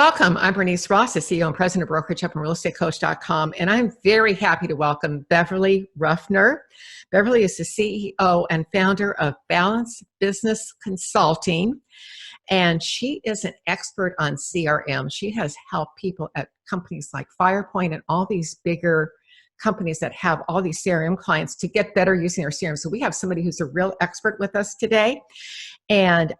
welcome. I'm Bernice Ross, the CEO and President of Brokerage Up and RealEstateCoach.com, and I'm very happy to welcome Beverly Ruffner. Beverly is the CEO and founder of Balance Business Consulting, and she is an expert on CRM. She has helped people at companies like Firepoint and all these bigger companies that have all these CRM clients to get better using their CRM. So we have somebody who's a real expert with us today, and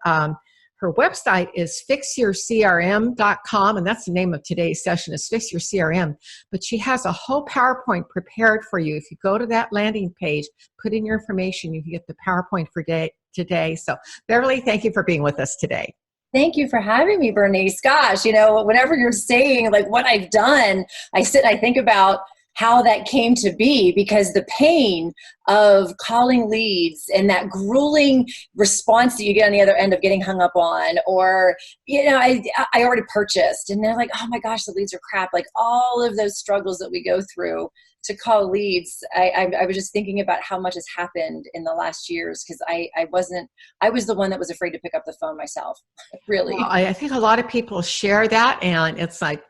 her website is fixyourcrm.com, and that's the name of today's session, is Fix Your CRM. But she has a whole PowerPoint prepared for you. If you go to that landing page, put in your information, you can get the PowerPoint for today. So Beverly, thank you for being with us today. Thank you for having me, Bernice. Gosh, whenever you're saying like what I've done, I think about how that came to be, because the pain of calling leads and that grueling response that you get on the other end of getting hung up on, or, I already purchased and they're like, oh my gosh, the leads are crap. Like all of those struggles that we go through to call leads. I was just thinking about how much has happened in the last years, because I was the one that was afraid to pick up the phone myself, really. Well, I think a lot of people share that, and it's like,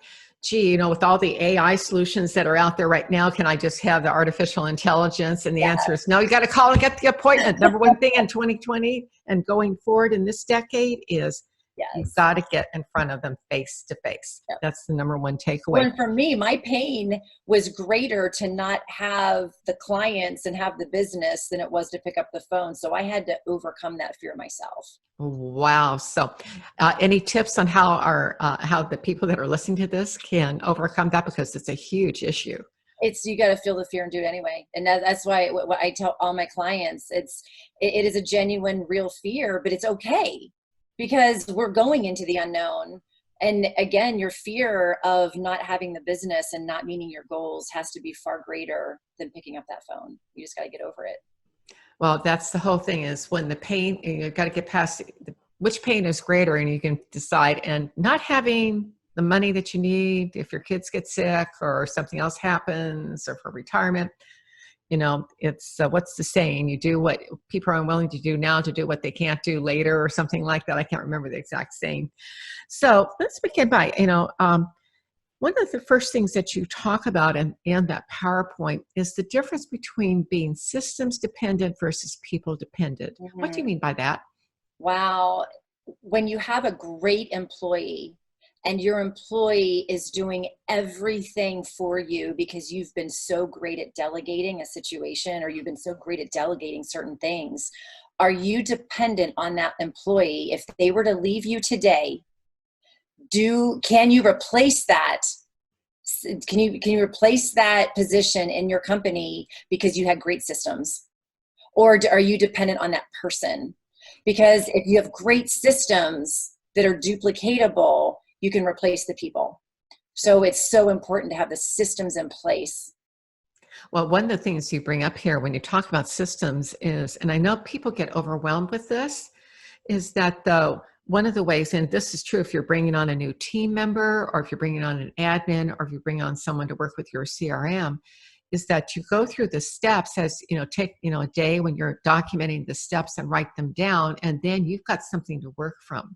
gee, with all the AI solutions that are out there right now, can I just have the artificial intelligence? And the answer is no, you got to call and get the appointment. Number one thing in 2020 and going forward in this decade is you've got to get in front of them face to face. That's the number one takeaway. Well, and for me, my pain was greater to not have the clients and have the business than it was to pick up the phone. So I had to overcome that fear myself. Wow. So any tips on how the people that are listening to this can overcome that? Because it's a huge issue. You got to feel the fear and do it anyway. And that's why what I tell all my clients, it is a genuine, real fear, but it's okay, because we're going into the unknown. And again, your fear of not having the business and not meeting your goals has to be far greater than picking up that phone. You just got to get over it. Well, that's the whole thing, is when the pain, you've got to get past which pain is greater, and you can decide. And not having the money that you need if your kids get sick or something else happens, or for retirement, it's what's the saying? You do what people are unwilling to do now to do what they can't do later, or something like that. I can't remember the exact saying. So let's begin by, one of the first things that you talk about in that PowerPoint is the difference between being systems dependent versus people dependent. Mm-hmm. What do you mean by that? Wow. When you have a great employee and your employee is doing everything for you because you've been so great at delegating a situation, or you've been so great at delegating certain things, are you dependent on that employee? If they were to leave you today, can you replace that? Can you replace that position in your company because you had great systems? Or are you dependent on that person? Because if you have great systems that are duplicatable, you can replace the people. So it's so important to have the systems in place. Well, one of the things you bring up here when you talk about systems is, and I know people get overwhelmed with this, is that one of the ways, and this is true if you're bringing on a new team member, or if you're bringing on an admin, or if you bring on someone to work with your CRM, is that you go through the steps as, take, a day when you're documenting the steps and write them down, and then you've got something to work from.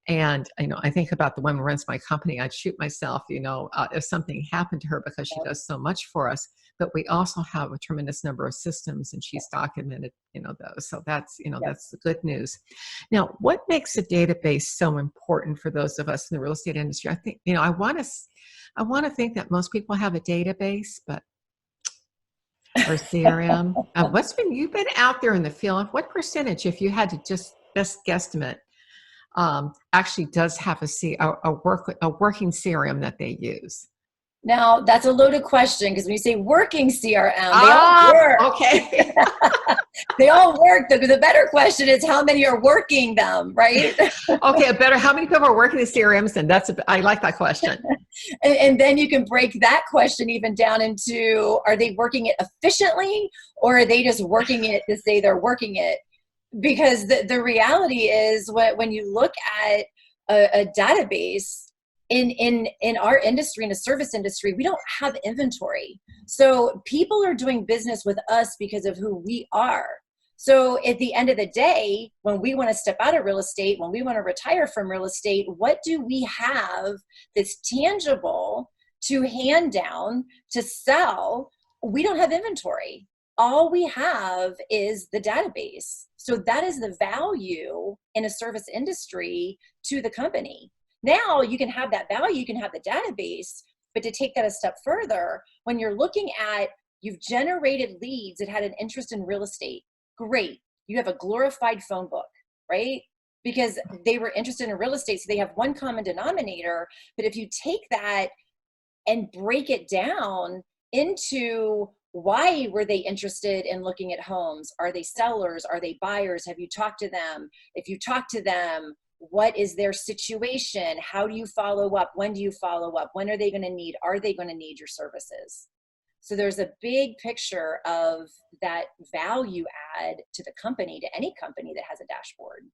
And, I think about the woman who runs my company. I'd shoot myself, if something happened to her, because she does so much for us. But we also have a tremendous number of systems, and she's documented, those. So that's, that's the good news. Now, what makes a database so important for those of us in the real estate industry? I think, I want to think that most people have a database, but or CRM. You've been out there in the field. What percentage, if you had to just best guesstimate, actually does have a working CRM that they use? Now, that's a loaded question, because when you say working CRM, they all work. Okay. They all work. The better question is how many are working them, right? Okay, how many people are working the CRMs then? I like that question. And then you can break that question even down into, are they working it efficiently, or are they just working it to say they're working it? Because the reality is, when you look at a database, in our industry, in the service industry, we don't have inventory. So people are doing business with us because of who we are. So at the end of the day, when we want to step out of real estate, when we want to retire from real estate, what do we have that's tangible to hand down, to sell? We don't have inventory. All we have is the database. So that is the value in a service industry to the company. Now you can have that value, you can have the database, but to take that a step further, when you're looking at, you've generated leads that had an interest in real estate, great. You have a glorified phone book, right? Because they were interested in real estate, so they have one common denominator. But if you take that and break it down into, why were they interested in looking at homes? Are they sellers? Are they buyers? Have you talked to them? If you talk to them, what is their situation? How do you follow up? When do you follow up? When are they going to need? Are they going to need your services? So there's a big picture of that value add to the company, to any company that has a dashboard.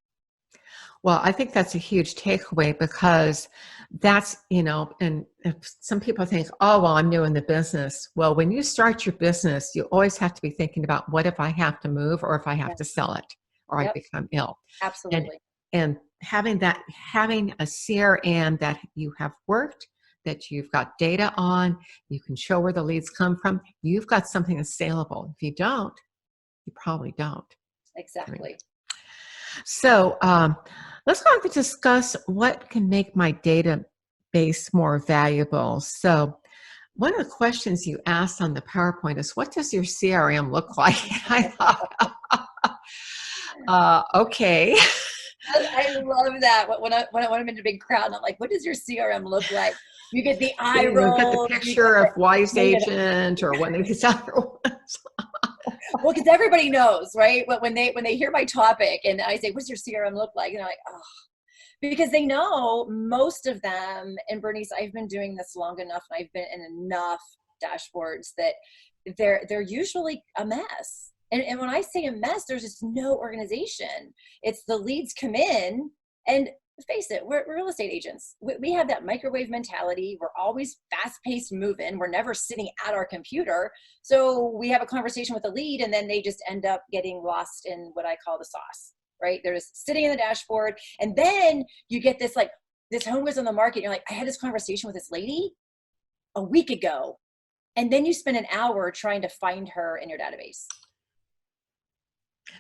Well, I think that's a huge takeaway, because that's, and if some people think, oh, well, I'm new in the business. Well, when you start your business, you always have to be thinking about, what if I have to move, or if I have to sell it, or I become ill. Absolutely. And having a CRM that you have worked, that you've got data on, you can show where the leads come from. You've got something that's saleable. If you don't, you probably don't. Exactly. So let's go on to discuss what can make my database more valuable. So one of the questions you asked on the PowerPoint is, what does your CRM look like? I thought, okay. I love that. When I'm in a big crowd, and I'm like, what does your CRM look like? You get the eye roll. You get the picture of wise agent, or one of these other ones. Well, because everybody knows, right? When they hear my topic and I say, what's your CRM look like? And they're like, oh, because they know, most of them, and Bernice, I've been doing this long enough, and I've been in enough dashboards that they're usually a mess. And when I say a mess, there's just no organization. It's the leads come in, and face it, we're real estate agents. We have that microwave mentality. We're always fast-paced moving. We're never sitting at our computer. So we have a conversation with a lead, and then they just end up getting lost in what I call the sauce, right? They're just sitting in the dashboard. And then you get this, like, this home goes on the market. And you're like, I had this conversation with this lady a week ago. And then you spend an hour trying to find her in your database.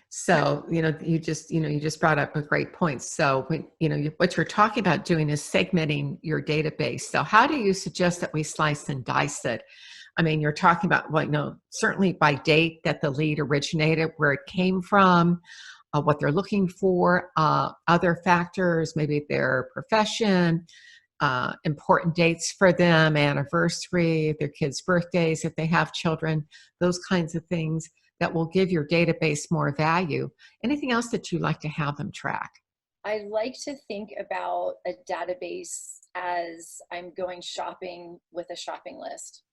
So, you just brought up a great point. So when, what you're talking about doing is segmenting your database. So how do you suggest that we slice and dice it? I mean, you're talking about, well, certainly by date that the lead originated, where it came from, what they're looking for, other factors, maybe their profession, important dates for them, anniversary, their kids' birthdays, if they have children, those kinds of things that will give your database more value. Anything else that you like to have them track? I like to think about a database as I'm going shopping with a shopping list.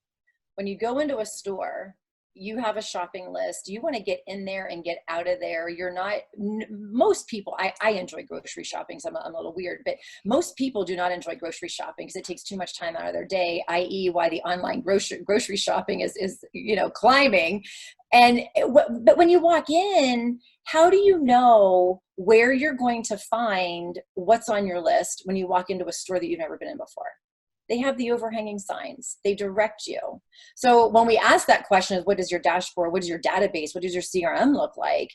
When you go into a store, you have a shopping list. You want to get in there and get out of there. You're not, most people, I enjoy grocery shopping, so I'm a little weird, but most people do not enjoy grocery shopping because it takes too much time out of their day, i.e. why the online grocery shopping is climbing. But when you walk in, how do you know where you're going to find what's on your list when you walk into a store that you've never been in before? They have the overhanging signs. They direct you. So when we ask that question of, what is your dashboard? What is your database? What does your CRM look like?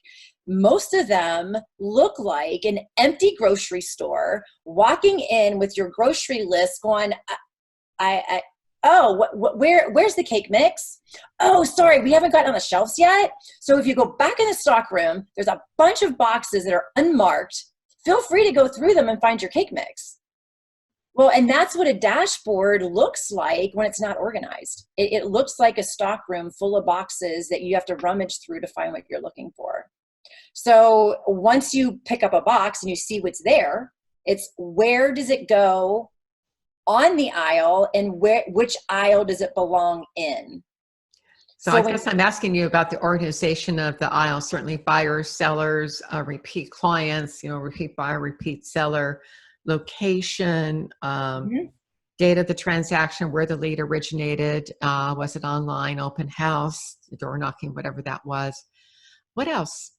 Most of them look like an empty grocery store, walking in with your grocery list going, where's the cake mix? Oh, sorry, we haven't gotten on the shelves yet. So if you go back in the stock room, there's a bunch of boxes that are unmarked. Feel free to go through them and find your cake mix. Well, and that's what a dashboard looks like when it's not organized. It looks like a stock room full of boxes that you have to rummage through to find what you're looking for. So once you pick up a box and you see what's there, it's where does it go on the aisle, and which aisle does it belong in? So I guess I'm asking you about the organization of the aisle. Certainly buyers, sellers, repeat clients, repeat buyer, repeat seller, location, date of the transaction, where the lead originated, was it online, open house, door knocking, whatever that was. What else?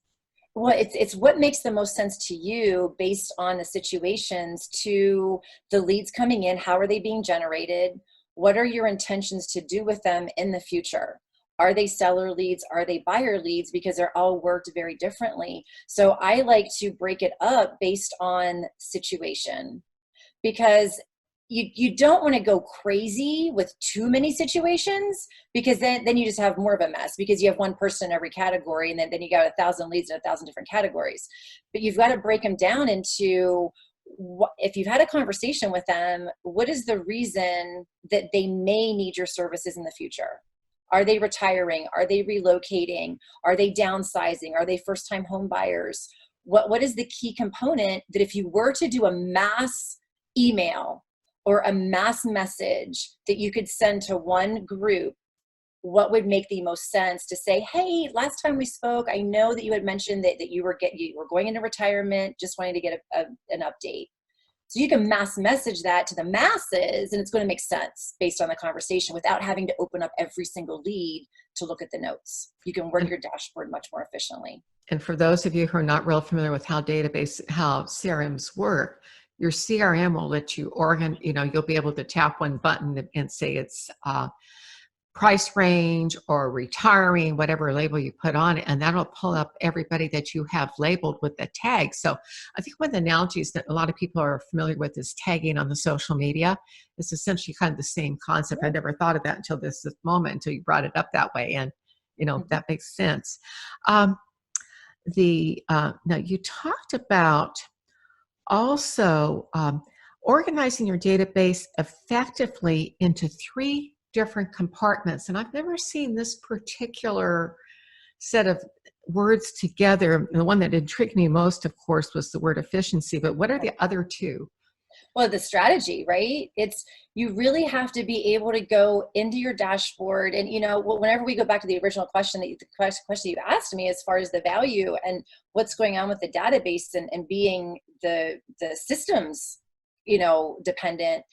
Well, it's what makes the most sense to you based on the situations, to the leads coming in. How are they being generated? What are your intentions to do with them in the future? Are they seller leads? Are they buyer leads? Because they're all worked very differently. So I like to break it up based on situation, because you don't want to go crazy with too many situations, because then you just have more of a mess, because you have one person in every category, and then you got 1,000 leads in 1,000 different categories. But you've got to break them down into if you've had a conversation with them, what is the reason that they may need your services in the future? Are they retiring? Are they relocating? Are they downsizing? Are they first-time home buyers? What is the key component that if you were to do a mass email or a mass message that you could send to one group, what would make the most sense to say, hey, last time we spoke, I know that you had mentioned that you were going into retirement, just wanting to get an update. So you can mass message that to the masses, and it's going to make sense based on the conversation without having to open up every single lead to look at the notes. You can work your dashboard much more efficiently. And for those of you who are not real familiar with how CRMs work, your CRM will let you you'll be able to tap one button and say it's price range or retiring, whatever label you put on it, and that'll pull up everybody that you have labeled with the tag. So I think one of the analogies that a lot of people are familiar with is tagging on the social media. It's essentially kind of the same concept. I never thought of that until this moment, until you brought it up that way, and that makes sense. Now you talked about also organizing your database effectively into 3 different compartments. And I've never seen this particular set of words together. And the one that intrigued me most, of course, was the word efficiency. But what are the other 2? Well, the strategy, right? You really have to be able to go into your dashboard. And, whenever we go back to the original question the question you asked me, as far as the value and what's going on with the database and being the systems, dependent,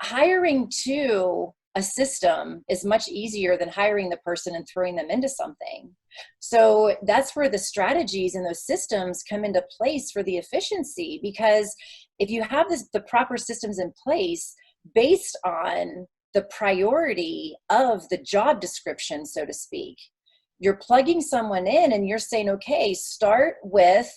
hiring to a system is much easier than hiring the person and throwing them into something. So that's where the strategies and those systems come into place for the efficiency, because if you have the proper systems in place based on the priority of the job description, so to speak, you're plugging someone in and you're saying, okay, start with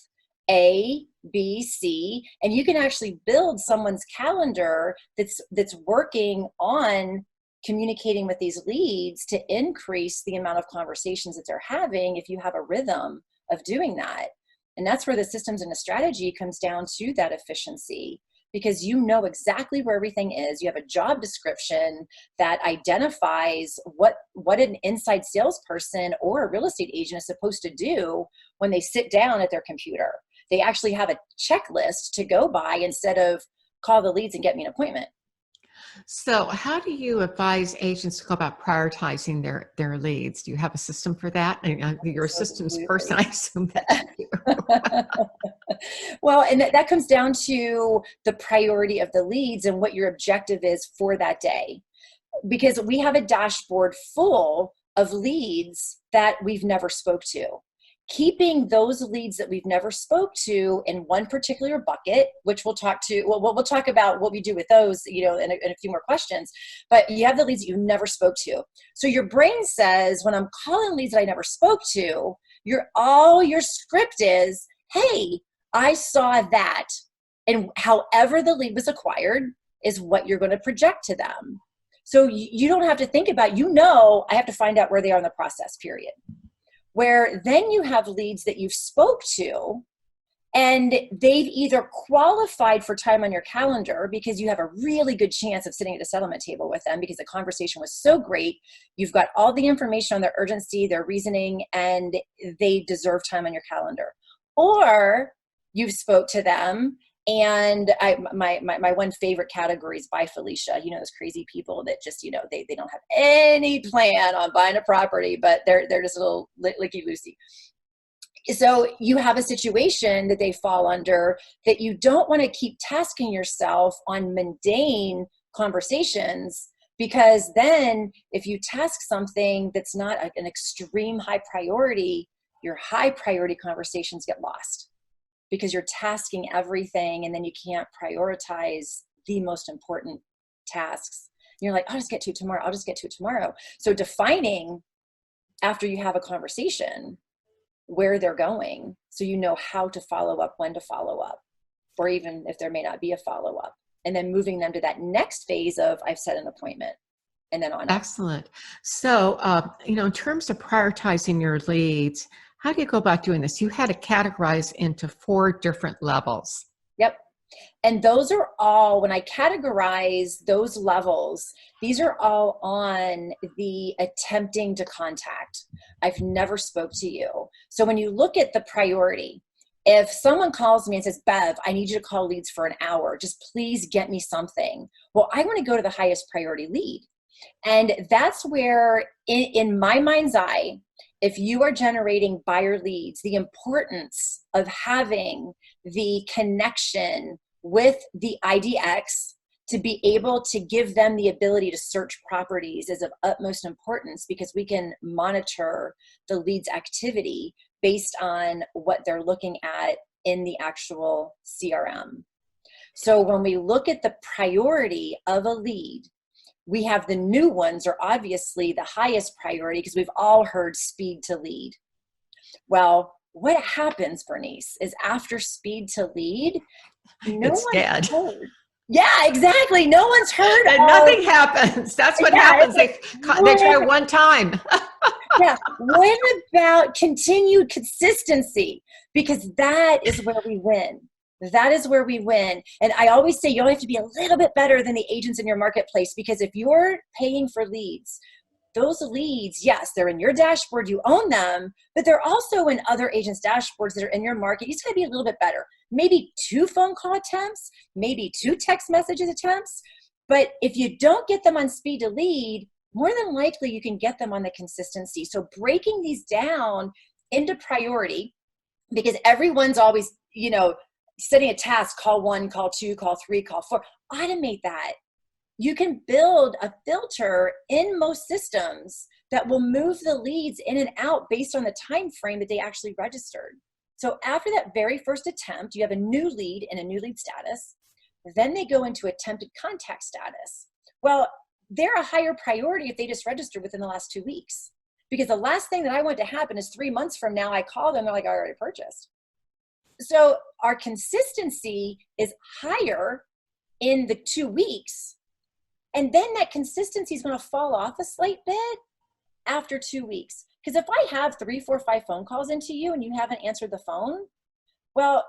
A, B, C, and you can actually build someone's calendar that's working on communicating with these leads to increase the amount of conversations that they're having if you have a rhythm of doing that. And that's where the systems and the strategy comes down to that efficiency, because you know exactly where everything is. You have a job description that identifies what an inside salesperson or a real estate agent is supposed to do when they sit down at their computer. They actually have a checklist to go by instead of call the leads and get me an appointment. So how do you advise agents to go about prioritizing their leads? Do you have a system for that? And you're a systems person, I assume that you do. Well, and that comes down to the priority of the leads and what your objective is for that day. Because we have a dashboard full of leads that we've never spoke to. Keeping those leads that we've never spoke to in one particular bucket, which we'll talk about what we do with those, in a few more questions. But you have the leads that you never spoke to. So your brain says, when I'm calling leads that I never spoke to, your script is, hey, I saw that. And however the lead was acquired is what you're going to project to them. So you don't have to think about, I have to find out where they are in the process, period. Where then you have leads that you've spoke to and they've either qualified for time on your calendar because you have a really good chance of sitting at a settlement table with them because the conversation was so great. You've got all the information on their urgency, their reasoning, and they deserve time on your calendar. Or you've spoke to them and my one favorite category is by Felicia. Those crazy people that just, they don't have any plan on buying a property, but they're just a little licky-loosey. So you have a situation that they fall under that you don't want to keep tasking yourself on mundane conversations, because then if you task something that's not an extreme high priority, your high priority conversations get lost because you're tasking everything, and then you can't prioritize the most important tasks. You're like, I'll just get to it tomorrow. I'll just get to it tomorrow. So defining after you have a conversation where they're going, so you know how to follow up, when to follow up, or even if there may not be a follow up, and then moving them to that next phase of I've set an appointment, and then on up. Excellent. So, in terms of prioritizing your leads, how do you go about doing this? You had to categorize into 4 different levels. Yep. And those are all, when I categorize those levels, these are all on the attempting to contact. I've never spoke to you. So when you look at the priority, if someone calls me and says, Bev, I need you to call leads for an hour, just please get me something. Well, I want to go to the highest priority lead. And that's where, in my mind's eye, if you are generating buyer leads, the importance of having the connection with the IDX to be able to give them the ability to search properties is of utmost importance, because we can monitor the leads activity based on what they're looking at in the actual CRM. So when we look at the priority of a lead, we have the new ones are obviously the highest priority because we've all heard speed to lead. Well, what happens, Bernice, is after speed to lead, no It's one's dead. heard. Yeah, exactly. No one's heard. And nothing happens. That's what happens. They try one time. Yeah. What about continued consistency? Because that is where we win. That is where we win. And I always say you only have to be a little bit better than the agents in your marketplace, because if you're paying for leads, those leads, yes, they're in your dashboard, you own them, but they're also in other agents' dashboards that are in your market. You just got to be a little bit better. Maybe 2 phone call attempts, maybe 2 text messages attempts. But if you don't get them on speed to lead, more than likely you can get them on the consistency. So breaking these down into priority, because everyone's always, setting a task, call 1, call 2, call 3, call 4, automate that. You can build a filter in most systems that will move the leads in and out based on the time frame that they actually registered. So after that very first attempt, you have a new lead and a new lead status. Then they go into attempted contact status. Well, they're a higher priority if they just registered within the last 2 weeks. Because the last thing that I want to happen is 3 months from now, I call them, they're like, I already purchased. So our consistency is higher in the 2 weeks. And then that consistency is going to fall off a slight bit after 2 weeks. Because if I have 3, 4, 5 phone calls into you and you haven't answered the phone, well,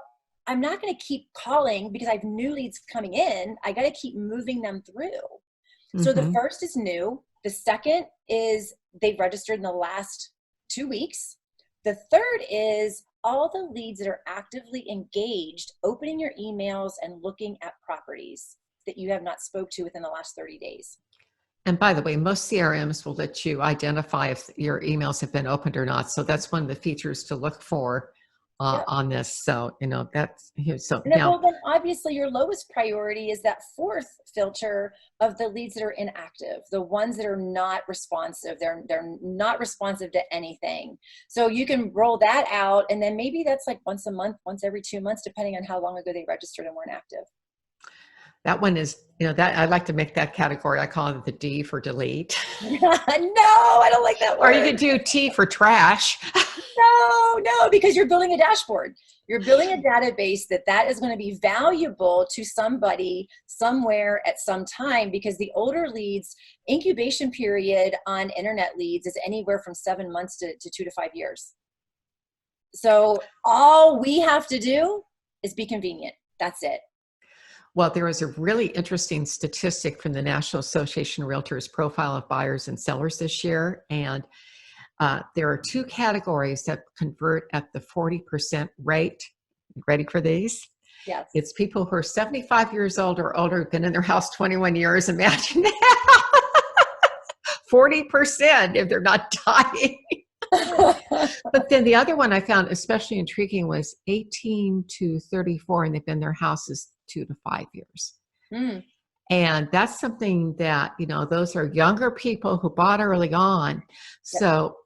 I'm not going to keep calling because I have new leads coming in. I got to keep moving them through. Mm-hmm. So the first is new. The second is they've registered in the last 2 weeks. The third is all the leads that are actively engaged, opening your emails and looking at properties that you have not spoke to within the last 30 days. And by the way, most CRMs will let you identify if your emails have been opened or not. So that's one of the features to look for on this. So, that's so and then, now. Well, then obviously your lowest priority is that 4th filter of the leads that are inactive, the ones that are not responsive. They're not responsive to anything. So you can roll that out, and then maybe that's like once a month, once every 2 months, depending on how long ago they registered and weren't active. That one is, that I like to make that category. I call it the D for delete. No, I don't like that word. Or you could do T for trash. No, because you're building a dashboard. You're building a database that is going to be valuable to somebody somewhere at some time, because the older leads, incubation period on internet leads is anywhere from 7 months to 2 to 5 years. So all we have to do is be convenient. That's it. Well, there was a really interesting statistic from the National Association of Realtors profile of buyers and sellers this year. And there are 2 categories that convert at the 40% rate. Ready for these? Yes. It's people who are 75 years old or older, been in their house 21 years. Imagine that. 40% if they're not dying. But then the other one I found especially intriguing was 18 to 34, and they've been in their houses 2 to 5 years. And that's something that, those are younger people who bought early on. Yep. So,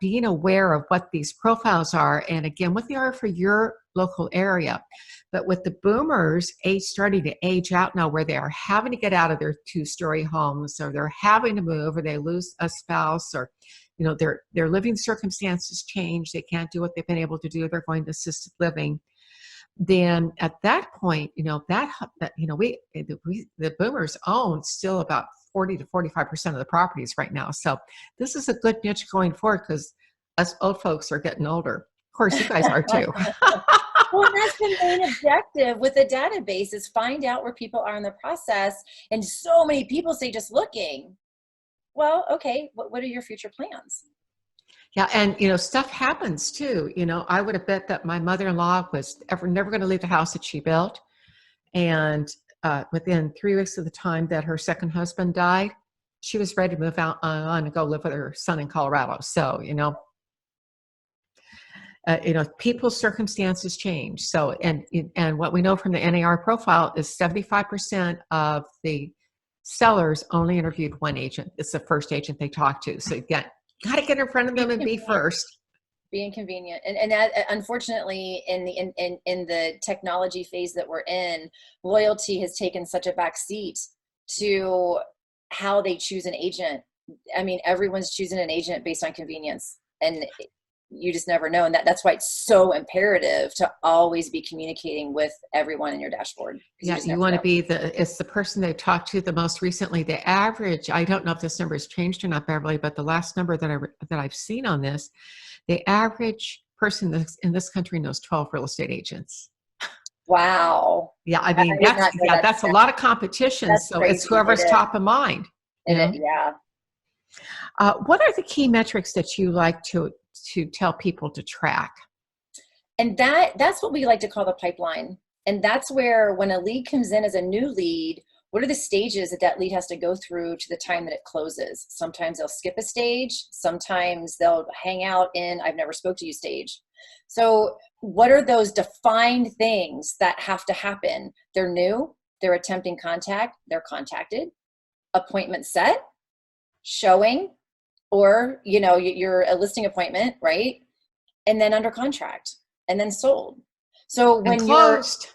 being aware of what these profiles are, and again, what they are for your local area. But with the boomers starting to age out now, where they are having to get out of their 2-story homes, or they're having to move, or they lose a spouse, or their living circumstances change, they can't do what they've been able to do, they're going to assisted living. Then at that point, the boomers own still about 40 to 45% of the properties right now. So this is a good niche going forward, because us old folks are getting older. Of course, you guys are too. Well, that's the main objective with the database, is find out where people are in the process. And so many people say just looking. Well, okay, what are your future plans? Yeah, and stuff happens too. I would have bet that my mother-in-law was never going to leave the house that she built, and within 3 weeks of the time that her second husband died, she was ready to move out on and go live with her son in Colorado. So people's circumstances change. So and what we know from the NAR profile is 75% of the sellers only interviewed one agent. It's the first agent they talk to. So again, got to get in front of them and be first. Be inconvenient, and that, unfortunately, in the technology phase that we're in, loyalty has taken such a back seat to how they choose an agent. I mean, everyone's choosing an agent based on convenience, and you just never know. And that's why it's so imperative to always be communicating with everyone in your dashboard. Yeah, you want to be it's the person they talked to the most recently. The average, I don't know if this number has changed or not, Beverly, but the last number that I've seen on this, the average person in this country knows 12 real estate agents. Wow. Yeah, I mean, that's a lot of competition. That's so crazy. It's whoever's top of mind. Yeah. What are the key metrics that you like to tell people to track? And that's what we like to call the pipeline. And that's where, when a lead comes in as a new lead, what are the stages that lead has to go through to the time that it closes? Sometimes they'll skip a stage. Sometimes they'll hang out in I've never spoke to you stage. So what are those defined things that have to happen? They're new, they're attempting contact, they're contacted, appointment set, showing, or you're a listing appointment, right? And then under contract, and then sold. So when closed.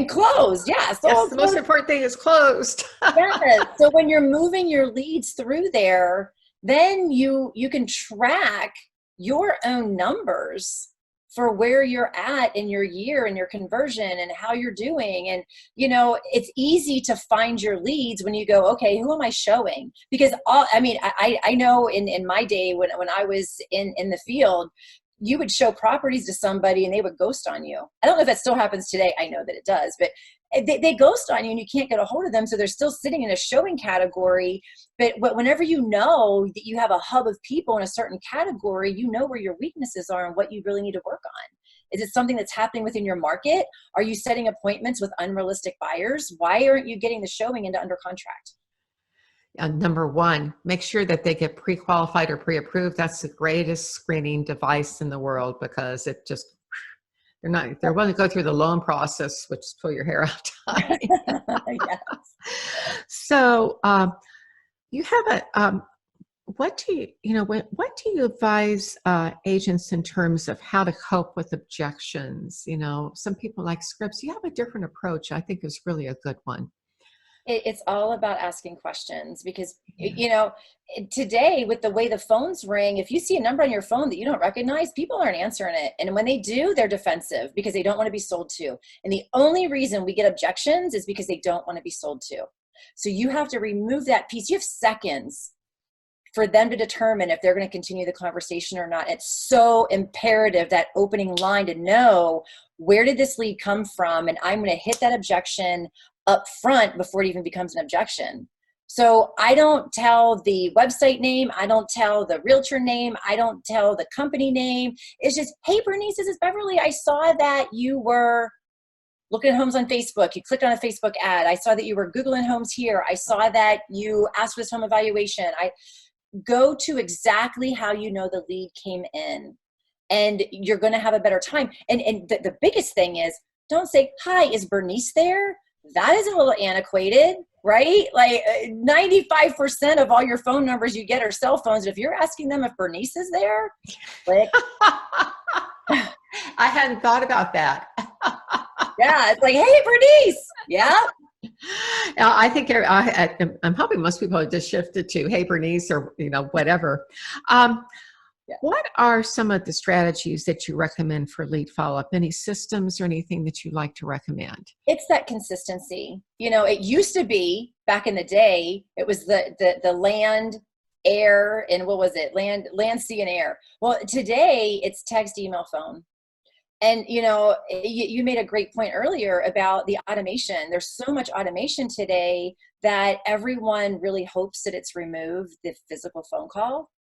Closed, yeah. So yes, the most important thing is closed. Yes. So when you're moving your leads through there, then you can track your own numbers for where you're at in your year and your conversion and how you're doing. And, it's easy to find your leads when you go, okay, who am I showing? Because I know in my day when I was in the field, you would show properties to somebody and they would ghost on you. I don't know if that still happens today. I know that it does, but they ghost on you and you can't get a hold of them. So they're still sitting in a showing category. But whenever you know that you have a hub of people in a certain category, you know where your weaknesses are and what you really need to work on. Is it something that's happening within your market? Are you setting appointments with unrealistic buyers? Why aren't you getting the showing into under contract? Number one, make sure that they get pre-qualified or pre-approved. That's the greatest screening device in the world, because it just, they're willing to go through the loan process, which is pull your hair out time. Yes. So you have what do you advise agents in terms of how to cope with objections? Some people like scripts. You have a different approach. I think is really a good one. It's all about asking questions, because, today with the way the phones ring, if you see a number on your phone that you don't recognize, people aren't answering it. And when they do, they're defensive because they don't want to be sold to. And the only reason we get objections is because they don't want to be sold to. So you have to remove that piece. You have seconds for them to determine if they're going to continue the conversation or not. It's so imperative, that opening line, to know, where did this lead come from? And I'm going to hit that objection up front before it even becomes an objection. So I don't tell the website name. I don't tell the realtor name. I don't tell the company name. It's just, hey, Bernice, this is Beverly. I saw that you were looking at homes on Facebook. You clicked on a Facebook ad. I saw that you were Googling homes here. I saw that you asked for this home evaluation. I go to exactly how you know the lead came in, and you're going to have a better time. And the biggest thing is, don't say, hi, is Bernice there? that is a little antiquated, right? Like 95% of all your phone numbers you get are cell phones. If you're asking them if Bernice is there, click. I hadn't thought about that. Yeah, it's like, hey, Bernice. Yeah. I think I'm hoping most people have just shifted to, hey, Bernice, or, whatever. Yeah. What are some of the strategies that you recommend for lead follow-up? Any systems or anything that you like to recommend? It's that consistency. It used to be back in the day, it was the land, air, and what was it? Land, sea, and air. Well, today it's text, email, phone. And, you made a great point earlier about the automation. There's so much automation today that everyone really hopes that it's removed the physical phone call.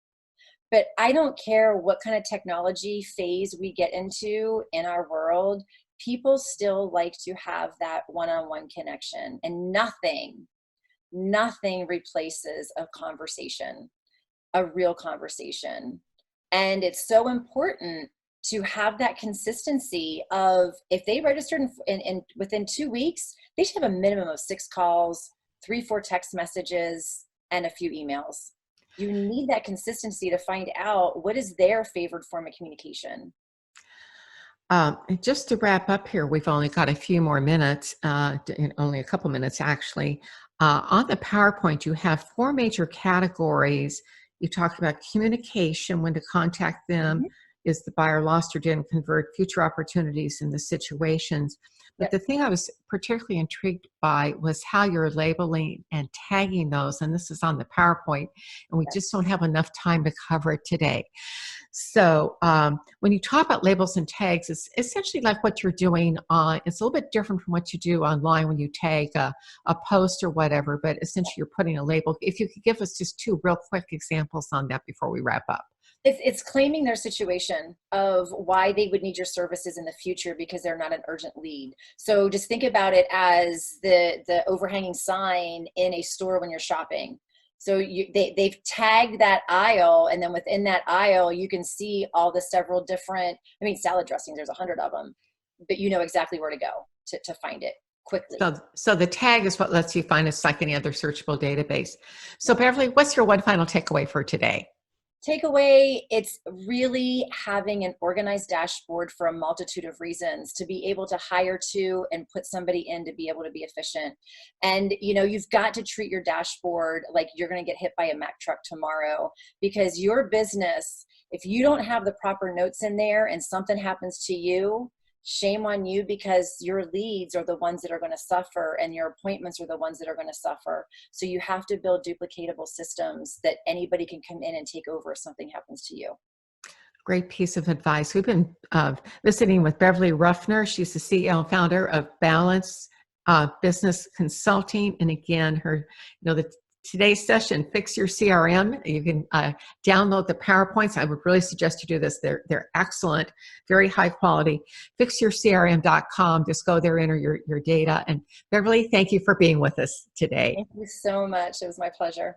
But I don't care what kind of technology phase we get into in our world, people still like to have that one-on-one connection, and nothing replaces a conversation, a real conversation. And it's so important to have that consistency of, if they registered in within 2 weeks, they should have a minimum of 6 calls, 3-4 text messages, and a few emails. You need that consistency to find out what is their favored form of communication. Just to wrap up here, we've only got a few more minutes, only a couple minutes actually. On the PowerPoint, you have 4 major categories. You talked about communication, when to contact them, Mm-hmm. is the buyer lost or didn't convert, future opportunities in the situations. But the thing I was particularly intrigued by was how you're labeling and tagging those. And this is on the PowerPoint, and we just don't have enough time to cover it today. So when you talk about labels and tags, it's essentially like what you're doing it's a little bit different from what you do online when you tag a post or whatever, but essentially you're putting a label. If you could give us just 2 real quick examples on that before we wrap up. It's claiming their situation of why they would need your services in the future because they're not an urgent lead. So just think about it as the overhanging sign in a store when you're shopping. So they've tagged that aisle, and then within that aisle, you can see all the several different, salad dressings, there's 100 of them, but you know exactly where to go to find it quickly. So the tag is what lets you find us like any other searchable database. So Beverly, what's your one final takeaway for today? Takeaway, it's really having an organized dashboard for a multitude of reasons to be able to hire to and put somebody in to be able to be efficient. And, you've got to treat your dashboard like you're going to get hit by a Mack truck tomorrow, because your business, if you don't have the proper notes in there and something happens to you, shame on you, because your leads are the ones that are going to suffer and your appointments are the ones that are going to suffer. So you have to build duplicatable systems that anybody can come in and take over if something happens to you. Great piece of advice. We've been visiting with Beverly Ruffner. She's the CEO and founder of Balance Business Consulting. And again, today's session, Fix Your CRM. You can download the PowerPoints. I would really suggest you do this. They're excellent, very high quality. FixYourCRM.com. Just go there, enter your data. And Beverly, thank you for being with us today. Thank you so much. It was my pleasure.